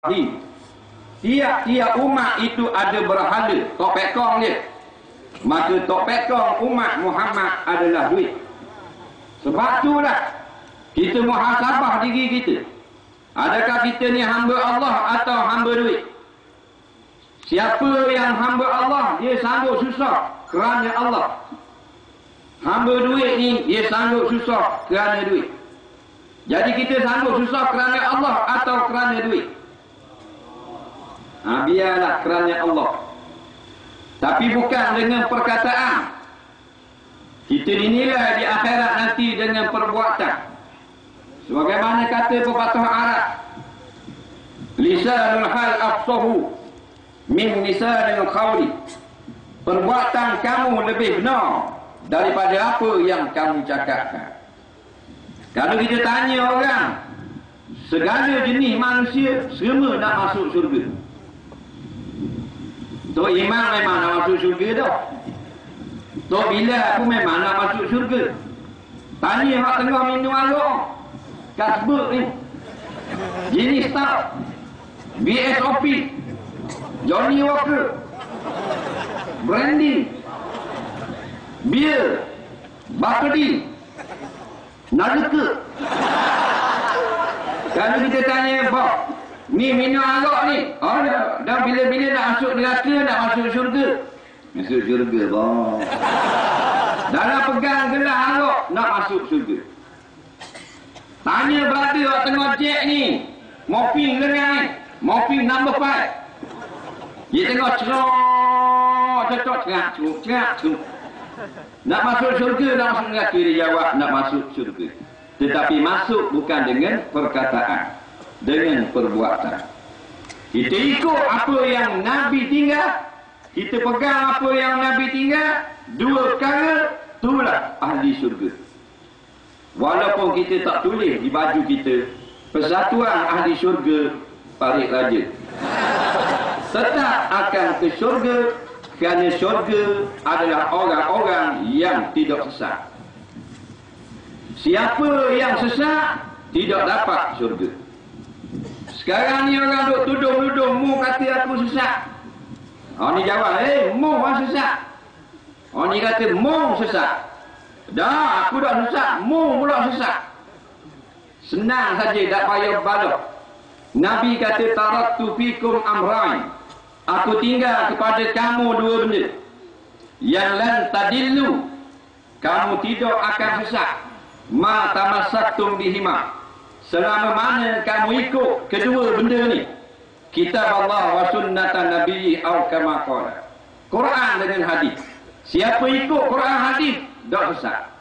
Tiap-tiap umat itu ada berhala, tok pekong dia. Maka tok pekong umat Muhammad adalah duit. Sebab itulah kita muhasabah diri kita. Adakah kita ni hamba Allah atau hamba duit? Siapa yang hamba Allah, dia sanggup susah kerana Allah. Hamba duit ni, dia sanggup susah kerana duit. Jadi kita sanggup susah kerana Allah atau kerana duit? Biarlah kerana Allah. Tapi bukan dengan perkataan. Kita dinilai di akhirat nanti dengan perbuatan. Sebagaimana kata pepatah Arab, lisanul hal afsahu min lisanil qawli. Perbuatan kamu lebih benar daripada apa yang kamu cakapkan. Kalau kita tanya orang, segala jenis manusia semua nak masuk syurga. Tok Imam memang nak masuk syurga dah. Tok Bilal aku memang nak masuk syurga. Tanya hak tengah minum arak, kasbuk ni, jenis stout, BSOP, Johnny Walker, brandy, beer, Bacardi, Nalika. Kalau kita tanya, Bob, ni minum arak ni, dah bila-bila nak masuk neraka, nak masuk syurga. Masuk syurga, Bob. Dalam pegang gelas arak, nak masuk syurga. Tanya brother awak tengah cek ni, morphine lengan, morphine number 5. Dia tengah cocok, cengak. Nak masuk syurga, nak masuk neraka, dia jawab nak masuk syurga. Tetapi masuk bukan dengan perkataan, dengan perbuatan. Kita ikut apa yang Nabi tinggal, kita pegang apa yang Nabi tinggal, dua perkara, itulah ahli syurga. Walaupun kita tak tulis di baju kita, Persatuan Ahli Syurga Parit Raja, tetap akan ke syurga, kerana syurga adalah orang-orang yang tidak sesat. Siapa yang sesat tidak dapat syurga. Sekarang ni orang duk tuduh-tuduh, mu kata aku sesat. Ni jawab, mu orang sesat. Ni kata mu sesat. Dah, aku dah sesat, mu pula sesat. Senang saja, tak payah balok. Nabi kata, taraktu fikum amrain. Aku tinggal kepada kamu dua benda. Yang lan tadillu, kamu tidak akan sesat. Ma tamassaktum bihima, selama mana kamu ikut kedua benda ni. Kitab Allah wa sunnatan Nabi au kama qala. Quran dengan hadis. Siapa ikut Quran hadis, tak sesat.